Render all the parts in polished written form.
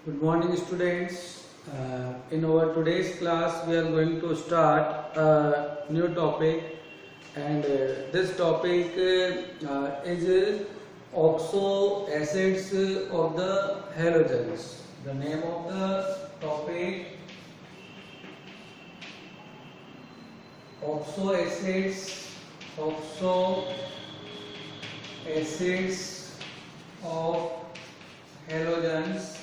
Good morning, students. In our today's class, we are going to start a new topic, and this topic is oxo acids of the halogens. The name of the topic: oxo acids of halogens.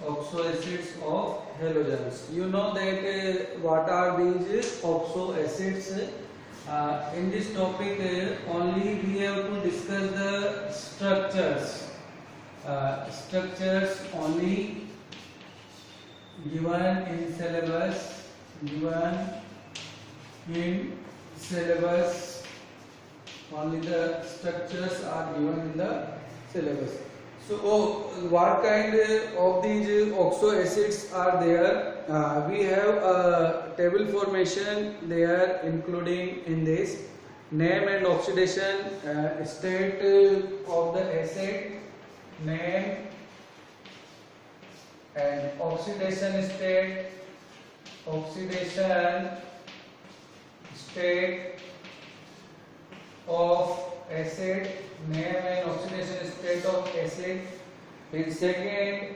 Oxo acids of halogens. You know that what are these oxo acids? In this topic, only we have to discuss the structures. Structures only given in syllabus. Only the structures are given in the syllabus. So, what kind of these oxo acids are there? We have a table formation there, including in this name and oxidation state of the acid, name and oxidation state of acid, name and oxidation state of acid. In second,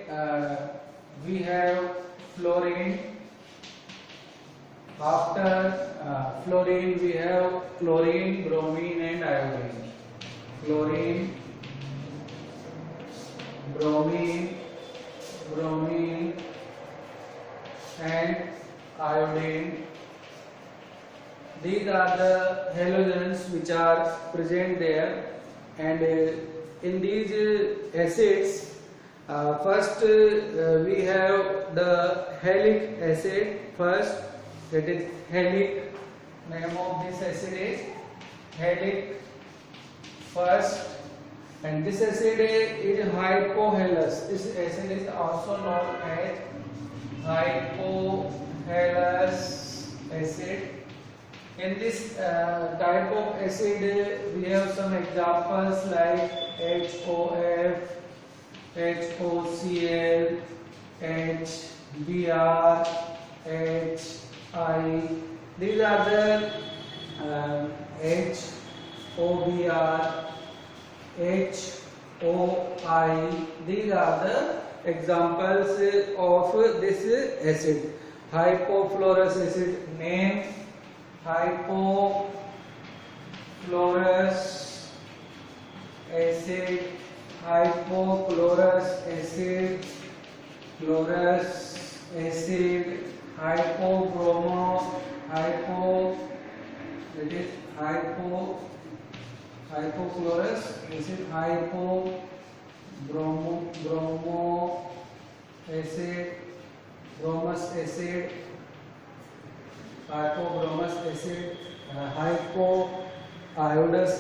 we have fluorine. After fluorine, we have chlorine, bromine and iodine. Chlorine, bromine and iodine. These are the halogens which are present there, and in these acids, first we have the halic acid. First, that is halic. Name of this acid is halic. First, and this acid is hypohalous. This acid is also known as hypohalous acid. In this type of acid, we have some examples like HOF, HOCl, HBr, HI. These are the HOBr, HOI. These are the examples of this acid. Hypofluorous acid, name hypofluorous acid, hypofluorous acid, hypobromo, that is hypofluorous acid, hypobromo acid, bromous acid, hypobromous acid, hypoiodous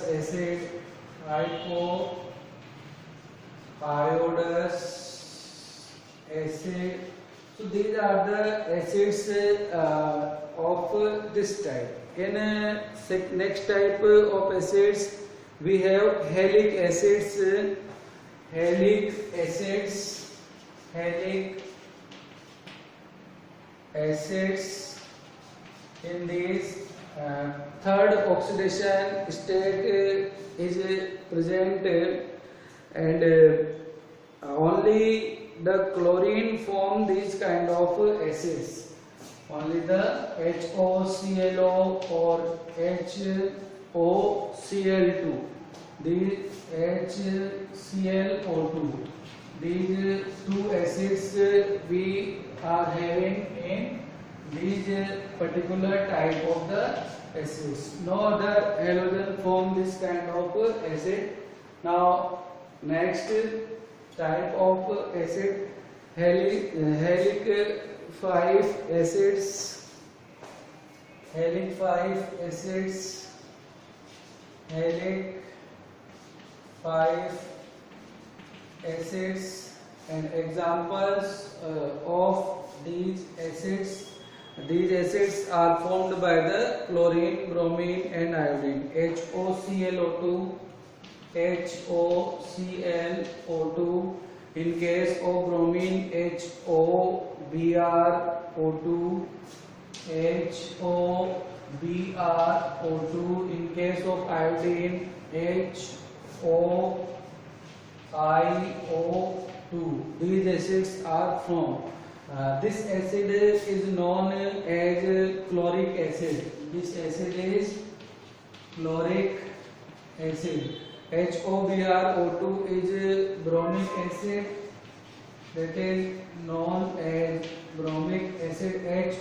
acid, So these are the acids of this type. In next type of acids, we have halic acids. In this third oxidation state is present, and only the chlorine form these kind of acids. Only the HOClO or HOCl2, the HClO2. These two acids we are having in these particular type of the acids. No other halogen form this kind of acid. Now next type of acid, halic 5 acids. Halic 5 acids, and examples of these acids. These acids are formed by the chlorine, bromine and iodine. HOClO2, HOClO2, In case of bromine, HOBrO2, HOBrO2. In case of iodine, HOIO2. These acids are formed. This acid is known as chloric acid. This acid is chloric acid. HOBrO2 is bromic acid, that is known as bromic acid.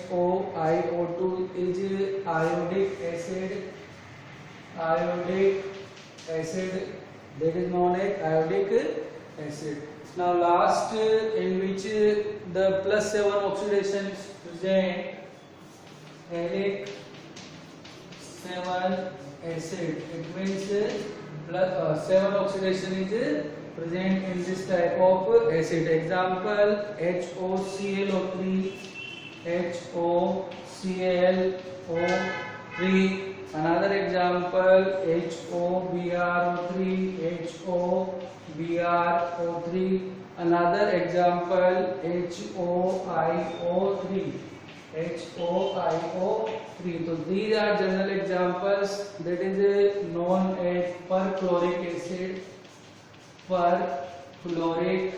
HOIO2 is iodic acid. Iodic acid, that is known as iodic acid. Now last, in which the +7 oxidation is present, Hallic 7 acid. It means 7 oxidation is present in this type of acid. Example, HOClO3, HOClO3. Another example, HOBrO3, HOBrO3. Another example, HOIO3, HOIO3. So these are general examples. That is known as perchloric acid. Perchloric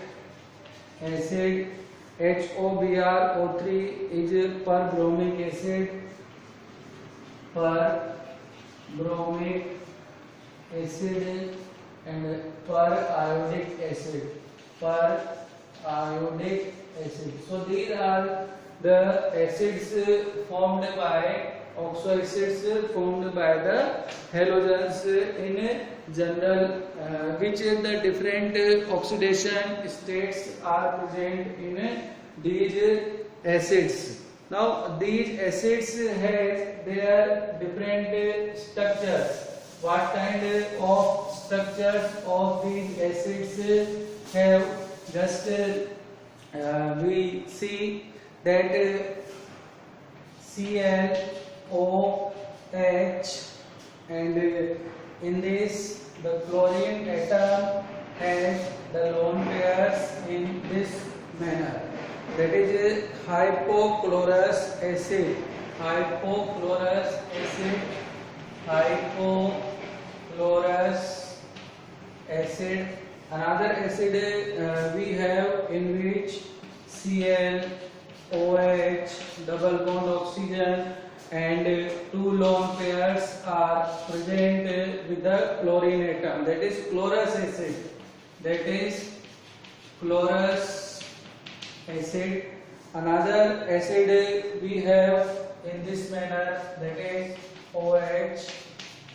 acid. HOBrO3 is perbromic acid. Perbromic acid and periodic acid. Periodic acid. So these are the acids formed by oxo acids formed by the halogens in general, which the different oxidation states are present in these acids. Now these acids have their different structures. What kind of structures of these acids have? Just we see that ClOH, and in this the chlorine atom has the lone pairs in this manner. That is hypochlorous acid. Hypochlorous acid. Hypochlorous acid. Another acid we have in which ClOH, double bond oxygen, and two lone pairs are present with the chlorine atom. That is chlorous acid. That is chlorous acid. Another acid we have in this manner, that is OH.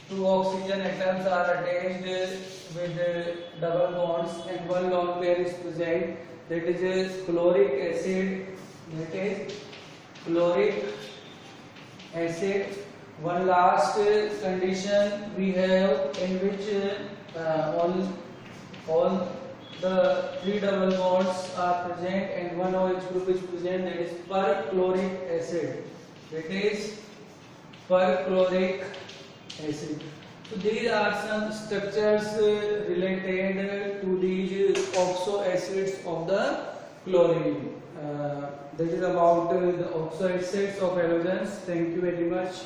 Two oxygen atoms are attached with double bonds and one lone pair is present. That is chloric acid. That is chloric acid. One last condition we have in which all the three double bonds are present and one OH group is present. That is perchloric acid. That is perchloric acid. So these are some structures related to these oxo acids of the chlorine. That is about the oxo acids of halogens. Thank you very much.